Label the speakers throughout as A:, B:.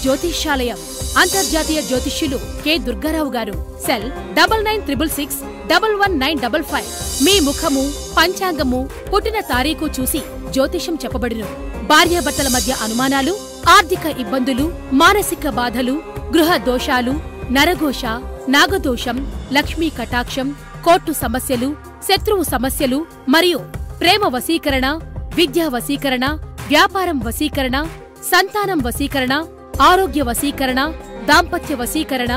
A: జ్యోతిష్యాలయం అంతర్జాతీయ జ్యోతిష్యులు కె దుర్గారావు గారు. సెల్ 9966611955. మీ ముఖము, పంచాంగము, పుట్టిన తారీఖు చూసి జ్యోతిషం చెప్పబడును. భార్యాభర్తల మధ్య అనుమానాలు, ఆర్థిక ఇబ్బందులు, మానసిక బాధలు, గృహ దోషాలు, నరఘోష, నాగదోషం, లక్ష్మీ కటాక్షం, కోర్టు సమస్యలు, శత్రువు సమస్యలు మరియు ప్రేమ వశీకరణ, విద్యా వశీకరణ, వ్యాపారం వశీకరణ, సంతానం వశీకరణ, ఆరోగ్య వశీకరణ, దాంపత్య వశీకరణ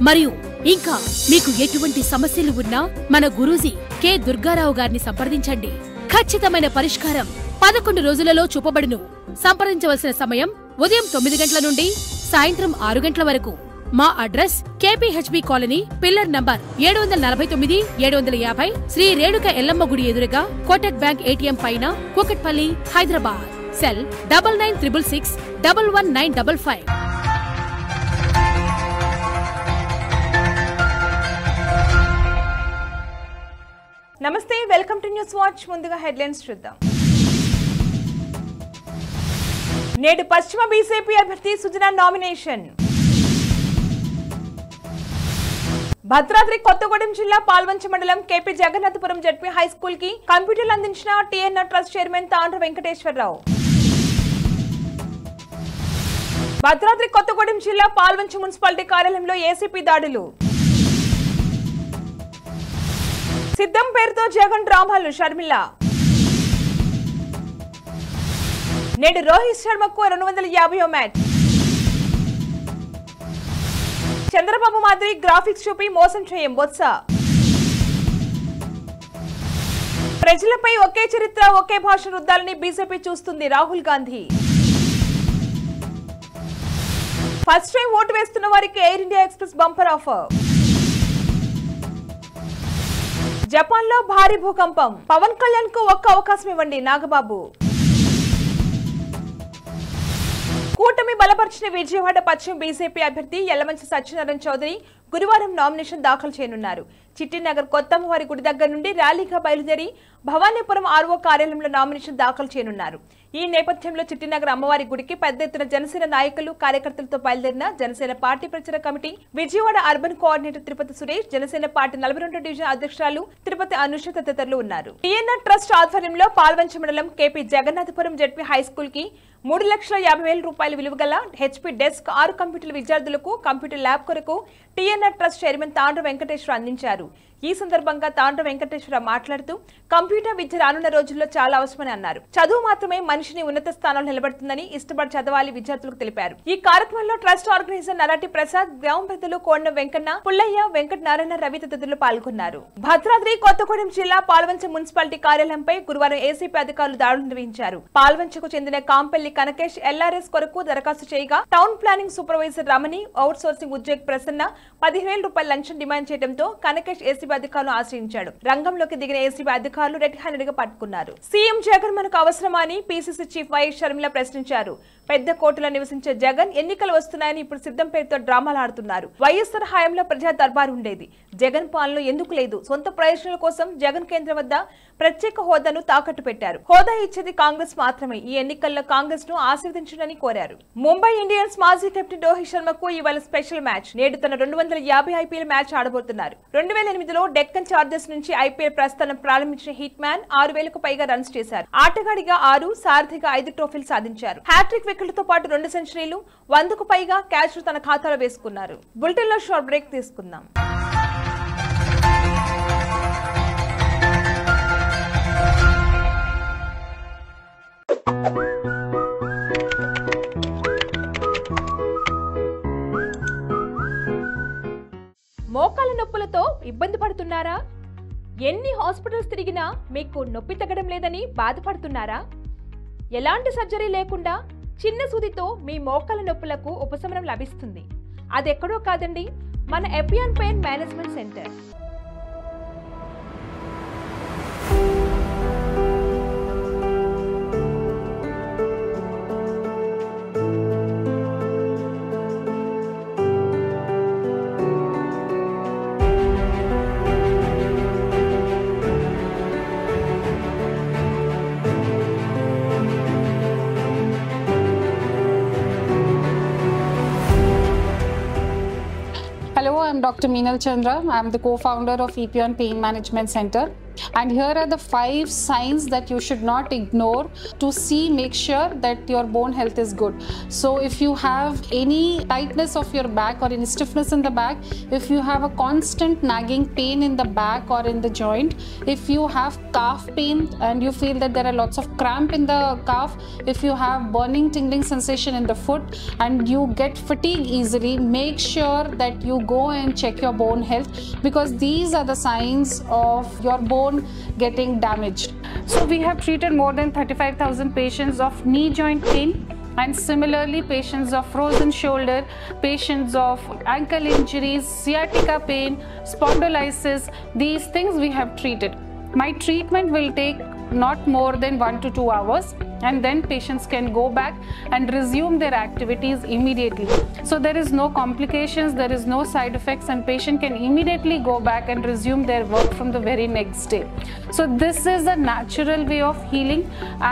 A: మరియు ఇంకా మీకు ఎటువంటి సమస్యలు ఉన్నా మన గురూజీ కె దుర్గారావు గారిని సంప్రదించండి. ఖచ్చితమైన పరిష్కారం 11 రోజులలో చూపబడును. సంప్రదించవలసిన సమయం ఉదయం 9 గంటల నుండి సాయంత్రం 6 గంటల వరకు. మా address KPHB colony, pillar number 749, 750, Sri Renuka Yellamma గుడి ఎదురుగా, కోటక్ బ్యాంక్ ఏటీఎం పైన, కూకట్పల్లి, హైదరాబాద్. సెల్ 9966611955.
B: నమస్తే, వెల్కమ్ టు న్యూస్ వాచ్. ముందుగా హెడ్లైన్స్ చూద్దాం. నేడు పశ్చిమ బీజేపీ అభ్యర్థి సుజనా నామినేషన్. భద్రాద్రి కొత్తగూడెం జిల్లా పాల్వంచ మండలం కేపీ జగన్నాథపురం జడ్పీ హైస్కూల్ కి కంప్యూటర్లు అందించిన టీఎన్ఆర్ ట్రస్ట్ చైర్మన్ తాండ్ర వెంకటేశ్వరరావు. భద్రాద్రి కొత్తగూడెం జిల్లా పాల్వంచ మున్సిపాలిటీ కార్యాలయంలో ఏసీపీ దాడులు. సిద్ధం పేరుతో జగన్ డ్రామాలు షర్మిల. నేడు రోహిత్ శర్మకు 250వ మ్యాచ్. చంద్రబాబు మాదిరి గ్రాఫిక్స్ చూపి మోసం చేయం బొత్స. ప్రజలపై ఒకే చరిత్ర, ఒకే భాష రుద్దాలని బీజేపీ చూస్తుంది Rahul Gandhi. First time vote వేస్తున్న వారికి air India express bumper offer. Japan లో భారీ భూకంపం. పవన్ కళ్యాణ్ కు ఒక్క అవకాశం ఇవ్వండి నాగబాబు. కూటమి బలపరిచిన విజయవాడ పశ్చిమ బీజేపీ అభ్యర్థి యల్లమంచి సత్యనారాయణ చౌదరి గురువారం నామినేషన్ దాఖలు చేయనున్నారు. చిట్టినగర్ కొత్తమ్మవారి గుడి దగ్గర నుండి ర్యాలీగా బయలుదేరి భవానీపురం ఆర్ఓ కార్యాలయంలో నామినేషన్ దాఖలు చేయనున్నారు. ఈ నేపథ్యంలో చిట్టినగర్ అమ్మవారి గుడికి పెద్ద ఎత్తున జనసేన నాయకులు, కార్యకర్తలతో బయలుదేరిన జనసేన పార్టీ ప్రచార committee, Vijayawada urban coordinator Tirupati Suresh, Janasena party 42 division అధ్యక్షురాలు తిరుపతి అనుష తదితరులు ఉన్నారు. టీఎన్ఆర్ ట్రస్ట్ ఆధ్వర్యంలో పాల్వంచ మండలం కేపీ జగన్నాథపురం జడ్పీ హైస్కూల్ కి 3,50,000 రూపాయల విలువగల హెచ్పీ డెస్క్, 6 కంప్యూటర్ విద్యార్థులకు కంప్యూటర్ ల్యాబ్ కొరకు టీఎన్ఆర్ ట్రస్ట్ చైర్మన్ తాండ్ర వెంకటేశ్వర అందించారు. ఈ సందర్భంగా తాండ్ర వెంకటేశ్వర మాట్లాడుతూ కంప్యూటర్ విద్య రానున్న రోజుల్లో చాలా అవసరమని అన్నారు. చదువు మాత్రమే మనిషిని ఉన్నత స్థానంలో నిలబడుతుందని ఇష్టపడి చదవాలి విద్యార్థులకు తెలిపారు. ఈ కార్యక్రమంలో ట్రస్ట్ ఆర్గనైజర్ నరాటి ప్రసాద్, గ్రామ పెద్దలు కోడిన వెంకన్న, పుల్లయ్య, వెంకట నారాయణ, రవి తదితరులు పాల్గొన్నారు. భద్రాద్రి కొత్తగూడెం జిల్లా పాల్వంచ మున్సిపాలిటీ కార్యాలయంపై గురువారం ఏసీపీ అధికారులు దాడులు నిర్వహించారు. పాల్వంచకు చెందిన కాంపల్లి కనకేష్ ఎల్ఆర్ఎస్ కొరకు దరఖాస్తు చేయగా టౌన్ ప్లానింగ్ సూపర్వైజర్ రమణి, అవుట్ సోర్సింగ్ ఉద్యోగి ప్రసన్న 15,000 రూపాయల లంచం డిమాండ్ చేయడంతో కనకేష్ ఏసీబీ అధికారులను ఆశ్రయించాడు. రంగంలోకి దిగిన ఏసీబీ అధికారులు రెడ్ హ్యాండెడ్ గా పట్టుకున్నారు. సీఎం జగన్ మనకు అవసరమా అని పీసీసీ చీఫ్ వైఎస్ షర్మిల ప్రశ్నించారు. పెద్ద కోటలో నివసించే జగన్ ఎన్నికలు వస్తున్నాయని ఇప్పుడు సిద్ధం పేరుతో డ్రామాలు ఆడుతున్నారు. వైఎస్ఆర్ హయాంలో ప్రజా దర్బారు ఉండేది. జగన్ పాలన ఎందుకు లేదు? సొంత ప్రయోజనాల కోసం జగన్ కేంద్రం వద్ద ప్రత్యేక హోదాను తాకట్టు పెట్టారు. హోదా ఇచ్చేది కాంగ్రెస్ మాత్రమే. ఈ ఎన్నికల్లో కాంగ్రెస్ ను ఆశీర్వదించడని కోరారు. ముంబై ఇండియన్స్ మాజీ కెప్టెన్ రోహిత్ శర్మకు ఇవాళ స్పెషల్ మ్యాచ్. నేడు తన 250 ఐపీఎల్ మ్యాచ్ ఆడబోతున్నారు. 2008లో డెక్కన్ చార్జర్స్ నుంచి ఐపీఎల్ ప్రస్థానం ప్రారంభించిన హిట్ మ్యాన్ 6,000కు పైగా రన్స్ చేశారు. ఆటగాడిగా 6, సారథిగా 5 ట్రోఫీలు సాధించారు. హ్యాట్రిక్ వికెట్లతో పాటు 2 సెంచరీలు, 100కు పైగా క్యాచ్లు తన ఖాతాలో వేసుకున్నారు. బులెటిన్ లో షార్ట్ బ్రేక్ తీసుకుందాం. మోకాల నొప్పులతో ఇబ్బంది పడుతున్నారా? ఎన్ని హాస్పిటల్స్ తిరిగినా మీకు నొప్పి తగ్గడం లేదని బాధపడుతున్నారా? ఎలాంటి సర్జరీ లేకుండా చిన్న సూదితో మీ మోకాల నొప్పులకు ఉపశమనం లభిస్తుంది. అదెక్కడో కాదండి, మన Epione pain management centre.
C: I'm Dr. Meenal Chandra. I'm the co-founder of Epion Pain Management Center. And here are the 5 signs that you should not ignore to make sure that your bone health is good. So if you have any tightness of your back or any stiffness in the back, if you have a constant nagging pain in the back or in the joint, if you have calf pain and you feel that there are lots of cramp in the calf, if you have burning tingling sensation in the foot and you get fatigue easily, make sure that you go and check your bone health, because these are the signs of your bone getting damaged. So we have treated more than 35,000 patients of knee joint pain, and similarly patients of frozen shoulder, patients of ankle injuries, sciatica pain, spondylosis. These things we have treated. My treatment will take not more than 1 to 2 hours, and then patients can go back and resume their activities immediately. So there is no complications, there is no side effects, and patient can immediately go back and resume their work from the very next day. So this is a natural way of healing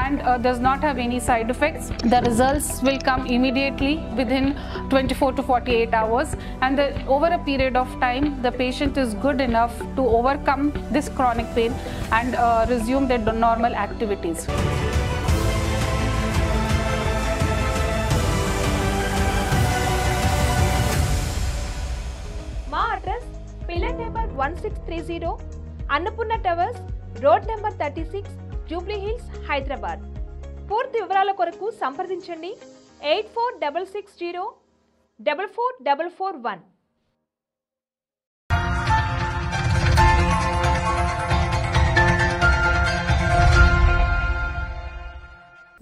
C: and does not have any side effects. The results will come immediately within 24 to 48 hours, and over a period of time the patient is good enough to overcome this chronic pain and resume their normal activities.
B: మా address pillar number 1630 Annapurna towers, road number 36, Jubilee hills, Hyderabad. పూర్తి వివరాల కొరకు సంప్రదించండి 8460444441.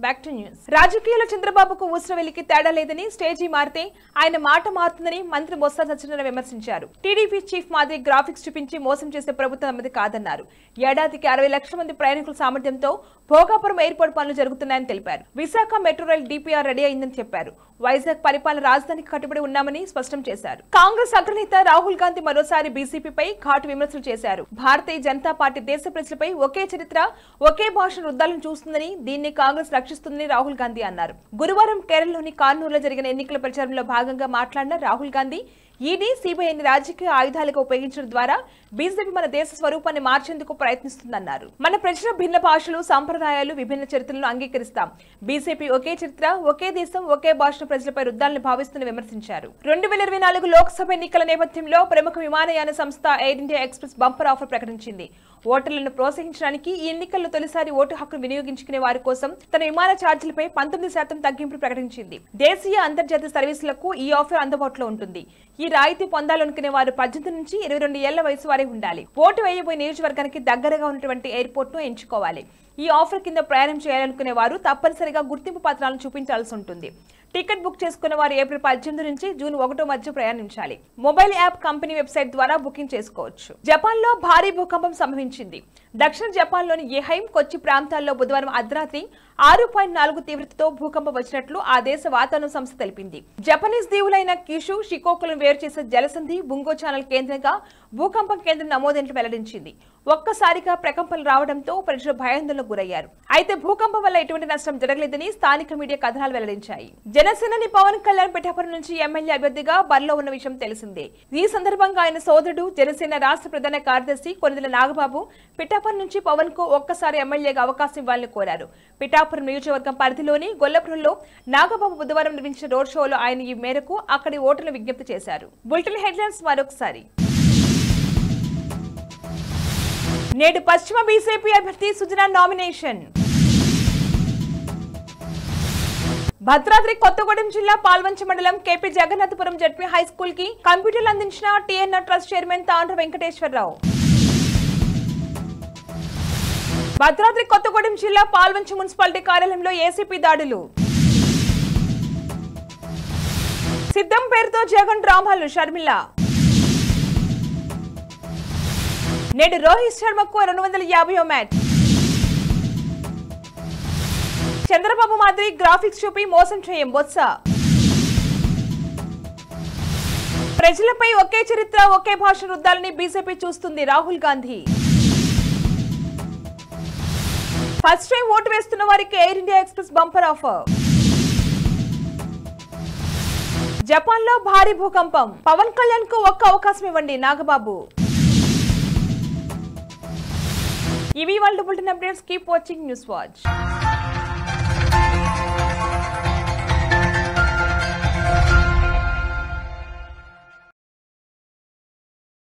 B: Back to news. రాజకీయాల్లో చంద్రబాబుకు ఊసరవెల్లికి తేడా లేదని, stage మారితే ఆయన మాట మారుతుందని మంత్రి బొత్స సత్యనారాయణ విమర్శించారు. టీడీపీ చీఫ్ మాదిరి గ్రాఫిక్స్ చూపించి మోసం చేసే ప్రభుత్వం తమది కాదన్నారు. ఏడాదికి 60 లక్షల మంది ప్రయాణికుల సామర్థ్యంతో భోగాపురం ఎయిర్పోర్ట్ పనులు జరుగుతున్నాయని తెలిపారు. Visakha metro rail DPR ready అయిందని చెప్పారు. వైజాగ్ పరిపాలన రాజధానికి కట్టుబడి ఉన్నామని స్పష్టం చేశారు. కాంగ్రెస్ అగ్రనేత రాహుల్ గాంధీ మరోసారి బీజేపీపై ఘాటు విమర్శలు చేశారు. భారతీయ జనతా పార్టీ దేశ ప్రజలపై ఒకే చరిత్ర, ఒకే భాష రుద్దాలను చూస్తుందని, దీన్ని కాంగ్రెస్ రక్షిస్తుందని రాహుల్ గాంధీ అన్నారు. గురువారం కేరళలోని కార్నూలులో జరిగిన ఎన్నికల ప్రచారంలో భాగంగా మాట్లాడిన రాహుల్ గాంధీ, ఈడీ, సిబిఐని రాజకీయ ఆయుధాలుగా ఉపయోగించడం ద్వారా బీజేపీ మన దేశ స్వరూపాన్ని మార్చేందుకు ప్రయత్నిస్తుందన్నారు. మన ప్రజల భిన్న భాషలు, సంప్రదాయాలు, విభిన్న చరిత్రలను అంగీకరిస్తాం. బీజేపీ ఒకే చరిత్ర, ఒకే దేశం, ఒకే భాషను ప్రజలపై రుద్దాలని భావిస్తుందని విమర్శించారు. 2024 లోక్సభ ఎన్నికల నేపథ్యంలో ప్రముఖ విమానయాన సంస్థ air India express bumper offer ప్రకటించింది. ఓటర్లను ప్రోత్సహించడానికి ఈ ఎన్నికల్లో తొలిసారి ఓటు హక్కును వినియోగించుకునే వారి కోసం తన విమాన ఛార్జీలపై 19% తగ్గింపు ప్రకటించింది. దేశీయ, అంతర్జాతీయ సర్వీసులకు ఈ ఆఫర్ అందుబాటులో ఉంటుంది. ఈ రాయితీ పొందాలనుకునే వారు 18 నుంచి 22 ఏళ్ల వయసు వారే ఉండాలి. ఓటు వేయబోయే నియోజకవర్గానికి దగ్గరగా ఉన్నటువంటి ఎయిర్పోర్ట్ ను ఎంచుకోవాలి. ఈ ఆఫర్ కింద ప్రయాణం చేయాలనుకునే వారు తప్పనిసరిగా గుర్తింపు పత్రాలను చూపించాల్సి ఉంటుంది. టికెట్ బుక్ చేసుకున్న వారు ఏప్రిల్ 18 నుంచి జూన్ 1 మధ్య ప్రయాణించాలి. మొబైల్ యాప్ కంపెనీ వెబ్సైట్ ద్వారా బుకింగ్ చేసుకోవచ్చు. జపాన్ లో భారీ భూకంపం సంభవించింది. దక్షిణ జపాన్ లోని ఎహైమ్, కొచ్చి ప్రాంతాల్లో బుధవారం అర్ధరాత్రి 6.4 తీవ్రతతో భూకంపం వచ్చినట్లు ఆ దేశ వాతావరణ సంస్థ తెలిపింది. జపనీస్ దీవులైన కిషు, షికోకులను వేరు చేసే జలసంధి బుంగో ఛానల్ కేంద్రంగా భూకంపం కేంద్రం నమోదైనట్లు వెల్లడించింది. ఒక్కసారిగా ప్రకంపనలు రావడంతో ప్రజలు భయాందోళనకు గురయ్యారు. అయితే భూకంపం వల్ల ఎటువంటి నష్టం జరగలేదని స్థానిక మీడియా కథనాలు వెల్లడించాయి. జనసేనాని పవన్ కళ్యాణ్ పిఠాపురం నుంచి ఎమ్మెల్యే అభ్యర్థిగా బరిలో ఉన్న విషయం తెలిసిందే. ఈ సందర్భంగా ఆయన సోదరుడు, జనసేన రాష్ట్ర ప్రధాన కార్యదర్శి కొనిదెల నాగబాబు పిఠాపురం నుంచి పవన్ కు ఒక్కసారి ఎమ్మెల్యేగా అవకాశం ఇవ్వాలని కోరారు. పిఠాపురం నియోజకవర్గం పరిధిలోని గొల్లపురంలో నాగబాబు బుధవారం నిర్వహించిన రోడ్ షోలో ఆయన ఈ మేరకు అక్కడి ఓటర్లు విజ్ఞప్తి చేశారు. బులెటిన్ హెడ్లైన్స్ మరొకసారి. నేడు పశ్చిమ బీజేపీ అభ్యర్థి సుజనా నామినేషన్. భద్రాద్రి కొత్తగూడెం జిల్లా పాల్వంచ మండలం KP Jagannathapuram ZP high school కి కంప్యూటర్లు అందించిన టీఎన్ఆర్ ట్రస్ట్ చైర్మన్ తాండ్ర వెంకటేశ్వరరావు. భద్రాద్రి కొత్తగూడెం జిల్లా పాల్వంచ మున్సిపాలిటీ కార్యాలయంలో ఏసీపీ దాడులు. సిద్ధం పేరుతో జగన్ డ్రామాలు, షర్మిల. నేడు రోహిత్ శర్మకు 250వ మ్యాచ్. చంద్రబాబు మాదిరి గ్రాఫిక్స్ చూపి మోసం చేయం బొత్స. ప్రజలపై ఒకే చరిత్ర, ఒకే భాష రుద్దాలని బీజేపీ చూస్తుంది Rahul Gandhi. First time vote వేస్తున్న వారికి air India express bumper offer. Japan లో భారీ భూకంపం. పవన్ కళ్యాణ్ కు ఒక్క అవకాశం ఇవ్వండి నాగబాబు. ఇవి వాళ్ళ bulletin updates. Keep watching news watch.